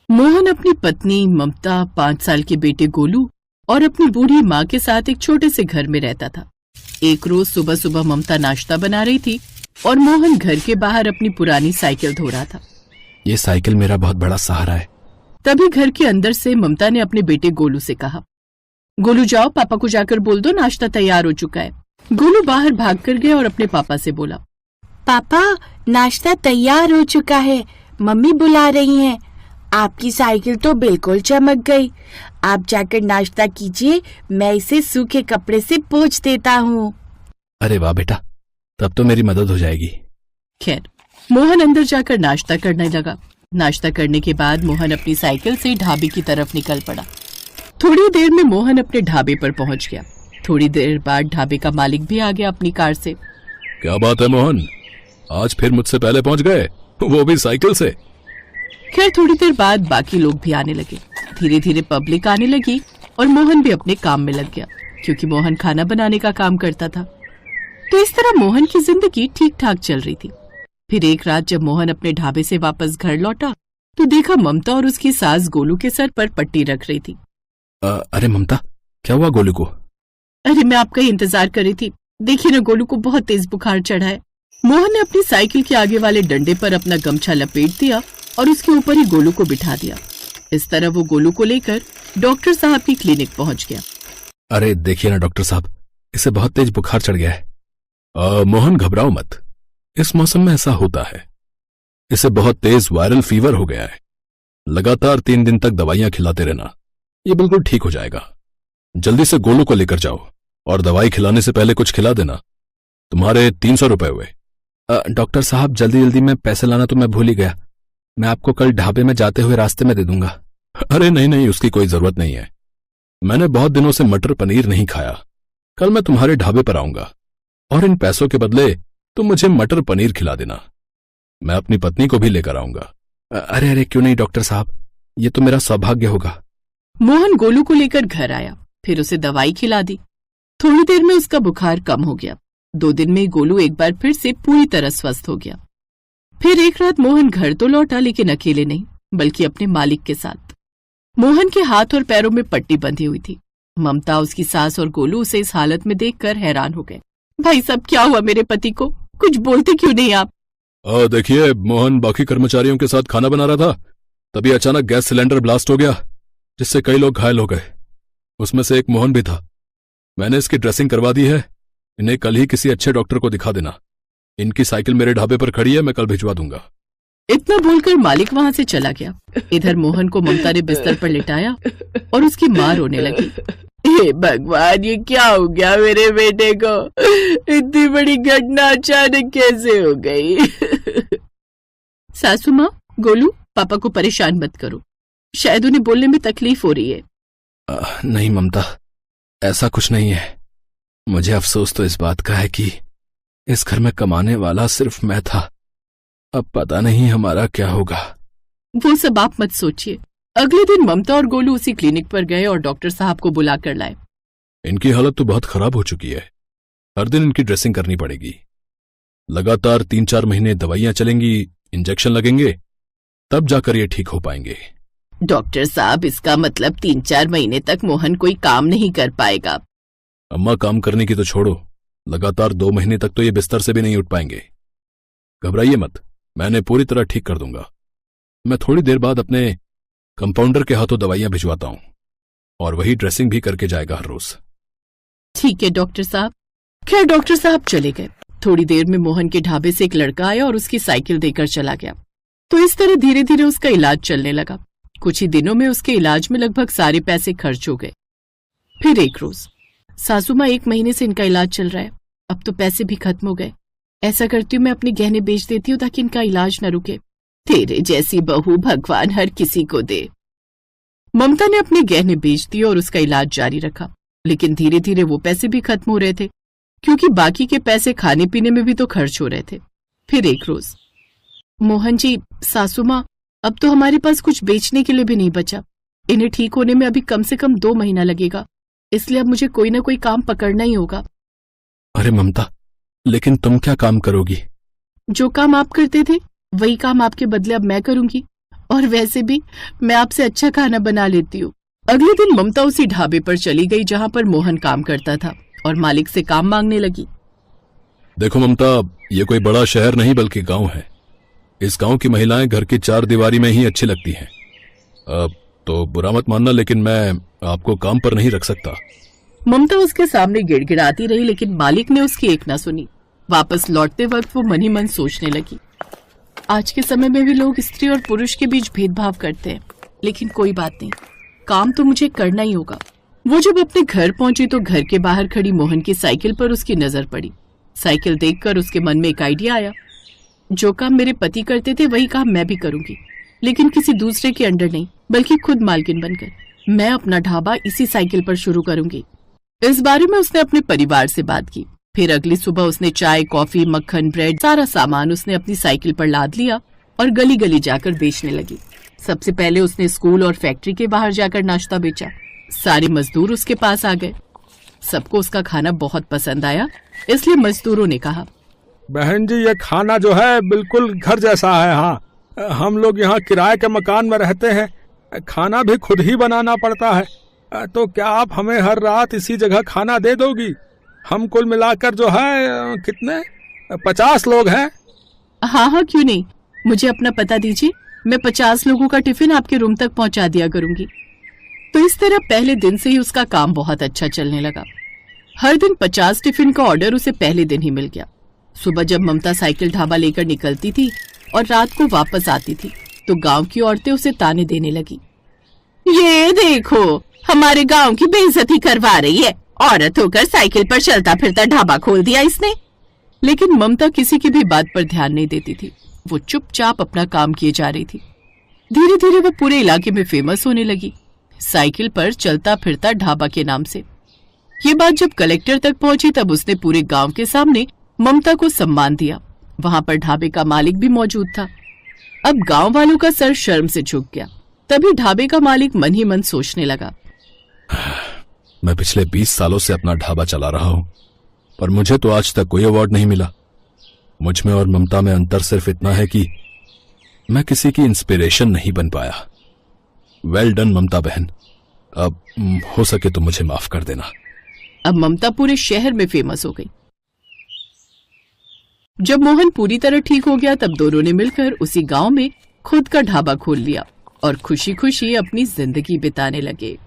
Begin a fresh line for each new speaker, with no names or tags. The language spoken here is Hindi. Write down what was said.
मोहन अपनी पत्नी ममता, 5 साल के बेटे गोलू और अपनी बूढ़ी माँ के साथ एक छोटे से घर में रहता था। एक रोज सुबह सुबह ममता नाश्ता बना रही थी और मोहन घर के बाहर अपनी पुरानी साइकिल धो रहा था।
ये साइकिल मेरा बहुत बड़ा सहारा है।
तभी घर के अंदर से ममता ने अपने बेटे गोलू से कहा, गोलू जाओ, पापा को जाकर बोल दो नाश्ता तैयार हो चुका है। गोलू बाहर भाग कर गया और अपने पापा से बोला,
पापा नाश्ता तैयार हो चुका है, मम्मी बुला रही हैं। आपकी साइकिल तो बिल्कुल चमक गई। आप जाकर नाश्ता कीजिए, मैं इसे सूखे कपड़े से पोंछ देता हूँ।
अरे वाह बेटा, तब तो मेरी मदद हो जाएगी।
खैर, मोहन अंदर जाकर नाश्ता करने लगा। नाश्ता करने के बाद मोहन अपनी साइकिल से ढाबे की तरफ निकल पड़ा। थोड़ी देर में मोहन अपने ढाबे पर पहुंच गया। थोड़ी देर बाद ढाबे का मालिक भी आ गया अपनी कार से।
क्या बात है मोहन, आज फिर मुझसे पहले पहुंच गए, वो भी साइकिल से।
खैर, थोड़ी देर बाद बाकी लोग भी आने लगे। धीरे धीरे पब्लिक आने लगी और मोहन भी अपने काम में लग गया, क्योंकि मोहन खाना बनाने का काम करता था। तो इस तरह मोहन की जिंदगी ठीक ठाक चल रही थी। फिर एक रात जब मोहन अपने ढाबे से वापस घर लौटा तो देखा ममता और उसकी सास गोलू के सर पर पट्टी रख रही थी।
अरे ममता, क्या हुआ गोलू को?
अरे मैं आपका ही इंतजार कर रही थी। देखिए ना, गोलू को बहुत तेज बुखार चढ़ा है। मोहन ने अपनी साइकिल के आगे वाले डंडे पर अपना गमछा लपेट दिया और उसके ऊपर ही गोलू को बिठा दिया। इस तरह वो गोलू को लेकर डॉक्टर साहब की क्लिनिक पहुंच गया।
अरे देखिए ना डॉक्टर साहब, इसे बहुत तेज बुखार चढ़ गया है। मोहन घबराओ मत, इस मौसम में ऐसा होता है। इसे बहुत तेज वायरल फीवर हो गया है। लगातार 3 दिन तक दवाइयां खिलाते रहना, ये बिल्कुल ठीक हो जाएगा। जल्दी से गोलू को लेकर जाओ और दवाई खिलाने से पहले कुछ खिला देना। तुम्हारे 300 रुपए हुए।
डॉक्टर साहब, जल्दी जल्दी में पैसे लाना तो मैं भूल ही गया। मैं आपको कल ढाबे में जाते हुए रास्ते में दे दूंगा।
अरे नहीं नहीं, उसकी कोई जरूरत नहीं है। मैंने बहुत दिनों से मटर पनीर नहीं खाया। कल मैं तुम्हारे ढाबे पर आऊंगा और इन पैसों के बदले तुम मुझे मटर पनीर खिला देना। मैं अपनी पत्नी को भी लेकर आऊंगा।
अरे अरे, क्यों नहीं डॉक्टर साहब, ये तो मेरा सौभाग्य होगा।
मोहन गोलू को लेकर घर आया, फिर उसे दवाई खिला दी। थोड़ी देर में उसका बुखार कम हो गया। 2 दिन में गोलू एक बार फिर से पूरी तरह स्वस्थ हो गया। फिर एक रात मोहन घर तो लौटा, लेकिन अकेले नहीं, बल्कि अपने मालिक के साथ। मोहन के हाथ और पैरों में पट्टी बंधी हुई थी। ममता, उसकी सास और गोलू उसे इस हालत में देखकर हैरान हो गए। भाई साहब, क्या हुआ मेरे पति को? कुछ बोलते क्यों नहीं आप?
देखिए, मोहन बाकी कर्मचारियों के साथ खाना बना रहा था, तभी अचानक गैस सिलेंडर ब्लास्ट हो गया, जिससे कई लोग घायल हो गए। उसमें से एक मोहन भी था। मैंने इसकी ड्रेसिंग करवा दी है। इन्हें कल ही किसी अच्छे डॉक्टर को दिखा देना। इनकी साइकिल मेरे ढाबे पर खड़ी है, मैं कल भिजवा दूंगा।
इतना बोलकर मालिक वहां से चला गया। इधर मोहन को ममता ने बिस्तर पर लिटाया और उसकी मां रोने लगी। हे भगवान, ये क्या हो गया मेरे बेटे को? इतनी बड़ी घटना अचानक कैसे हो गई? सासू माँ, गोलू, पापा को परेशान मत करो, शायद उन्हें बोलने में तकलीफ हो रही है।
नहीं ममता, ऐसा कुछ नहीं है। मुझे अफसोस तो इस बात का है कि इस घर में कमाने वाला सिर्फ मैं था। अब पता नहीं हमारा क्या होगा।
वो सब आप मत सोचिए। अगले दिन ममता और गोलू उसी क्लिनिक पर गए और डॉक्टर साहब को बुला कर लाए।
इनकी हालत तो बहुत खराब हो चुकी है। हर दिन इनकी ड्रेसिंग करनी पड़ेगी। लगातार 3-4 महीने दवाइयां चलेंगी, इंजेक्शन लगेंगे, तब जाकर ये ठीक हो पाएंगे।
डॉक्टर साहब, इसका मतलब 3-4 महीने तक मोहन कोई काम नहीं कर पाएगा।
अम्मा, काम करने की तो छोड़ो, लगातार 2 महीने तक तो ये बिस्तर से भी नहीं उठ पाएंगे। घबराइए मत, मैंने पूरी तरह ठीक कर दूंगा। मैं थोड़ी देर बाद अपने कंपाउंडर के हाथों दवाइयां भिजवाता हूं और वही ड्रेसिंग भी करके जाएगा हर रोज।
ठीक है डॉक्टर साहब। खैर, डॉक्टर साहब चले गए। थोड़ी देर में मोहन के ढाबे से एक लड़का आया और उसकी साइकिल देकर चला गया। तो इस तरह धीरे धीरे उसका इलाज चलने लगा। कुछ ही दिनों में उसके इलाज में लगभग सारे पैसे खर्च हो गए। फिर एक रोज, सासू माँ, 1 महीने से इनका इलाज चल रहा है, अब तो पैसे भी खत्म हो गए। ऐसा करती हूँ, मैं अपने गहने बेच देती हूँ ताकि इनका इलाज न रुके। तेरे जैसी बहू भगवान हर किसी को दे। ममता ने अपने गहने बेच दिए और उसका इलाज जारी रखा, लेकिन धीरे धीरे वो पैसे भी खत्म हो रहे थे, क्योंकि बाकी के पैसे खाने पीने में भी तो खर्च हो रहे थे। फिर एक रोज, मोहन जी, सासू माँ, अब तो हमारे पास कुछ बेचने के लिए भी नहीं बचा। इन्हें ठीक होने में अभी कम से कम 2 महीना लगेगा, इसलिए अब मुझे कोई ना कोई काम पकड़ना ही होगा।
अरे ममता, लेकिन तुम क्या काम करोगी?
जो काम आप करते थे वही काम आपके बदले अब मैं करूंगी। और वैसे भी मैं आपसे अच्छा खाना बना लेती हूँ। अगले दिन ममता उसी ढाबे पर चली गई जहाँ पर मोहन काम करता था और मालिक से काम मांगने लगी।
देखो ममता, ये कोई बड़ा शहर नहीं बल्कि गांव है। इस गांव की महिलाएं घर की चार दीवारी में ही अच्छी लगती हैं। तो बुरा मत मानना, लेकिन मैं आपको काम पर नहीं रख सकता।
ममता उसके सामने गिड़गिड़ाती रही, लेकिन मालिक ने उसकी एक ना सुनी। वापस लौटते वक्त वो मन ही मन सोचने लगी, आज के समय में भी लोग स्त्री और पुरुष के बीच भेदभाव करते हैं, लेकिन कोई बात नहीं, काम तो मुझे करना ही होगा। वो जब अपने घर पहुंची तो घर के बाहर खड़ी मोहन की साइकिल पर उसकी नजर पड़ी। साइकिल देखकर उसके मन में एक आइडिया आया, जो काम मेरे पति करते थे वही काम मैं भी करूंगी, लेकिन किसी दूसरे के अंडर नहीं, बल्कि खुद मालकिन बनकर। मैं अपना ढाबा इसी साइकिल पर शुरू करूंगी। इस बारे में उसने अपने परिवार से बात की। फिर अगली सुबह उसने चाय, कॉफी, मक्खन, ब्रेड, सारा सामान उसने अपनी साइकिल पर लाद लिया और गली गली जाकर बेचने लगी। सबसे पहले उसने स्कूल और फैक्ट्री के बाहर जाकर नाश्ता बेचा। सारे मजदूर उसके पास आ गए। सबको उसका खाना बहुत पसंद आया, इसलिए मजदूरों ने कहा,
बहन जी, ये खाना जो है बिल्कुल घर जैसा है। हाँ, हम लोग यहाँ किराए के मकान में रहते हैं, खाना भी खुद ही बनाना पड़ता है। तो क्या आप हमें हर रात इसी जगह खाना दे दोगी? हम कुल मिलाकर जो है कितने 50 लोग हैं।
हाँ हाँ, क्यों नहीं, मुझे अपना पता दीजिए, मैं 50 लोगों का टिफिन आपके रूम तक पहुंचा दिया करूंगी। तो इस तरह पहले दिन से ही उसका काम बहुत अच्छा चलने लगा। हर दिन 50 टिफिन का ऑर्डर उसे पहले दिन ही मिल गया। सुबह जब ममता साइकिल ढाबा लेकर निकलती थी और रात को वापस आती थी तो गांव की औरतें उसे ताने देने लगी, ये देखो, हमारे गांव की बेइज्जती करवा रही है, औरत होकर साइकिल पर चलता फिरता ढाबा खोल दिया इसने। लेकिन ममता किसी की भी बात पर ध्यान नहीं देती थी। वो चुपचाप अपना काम किए जा रही थी। धीरे धीरे वो पूरे इलाके में फेमस होने लगी, साइकिल पर चलता फिरता ढाबा के नाम से। ये बात जब कलेक्टर तक पहुंची तब उसने पूरे गांव के सामने ममता को सम्मान दिया। वहां पर ढाबे का मालिक भी मौजूद था। अब गांव वालों का सर शर्म से झुक गया। तभी ढाबे का मालिक मन ही मन सोचने लगा,
मैं पिछले 20 सालों से अपना ढाबा चला रहा हूं, पर मुझे तो आज तक कोई अवार्ड नहीं मिला। मुझ में और ममता में अंतर सिर्फ इतना है कि मैं किसी की इंस्पिरेशन नहीं बन पाया। वेल डन ममता बहन, अब हो सके तो मुझे माफ कर देना।
अब ममता पूरे शहर में फेमस हो गई। जब मोहन पूरी तरह ठीक हो गया तब दोनों ने मिलकर उसी गांव में खुद का ढाबा खोल लिया और खुशी खुशी अपनी जिंदगी बिताने लगे।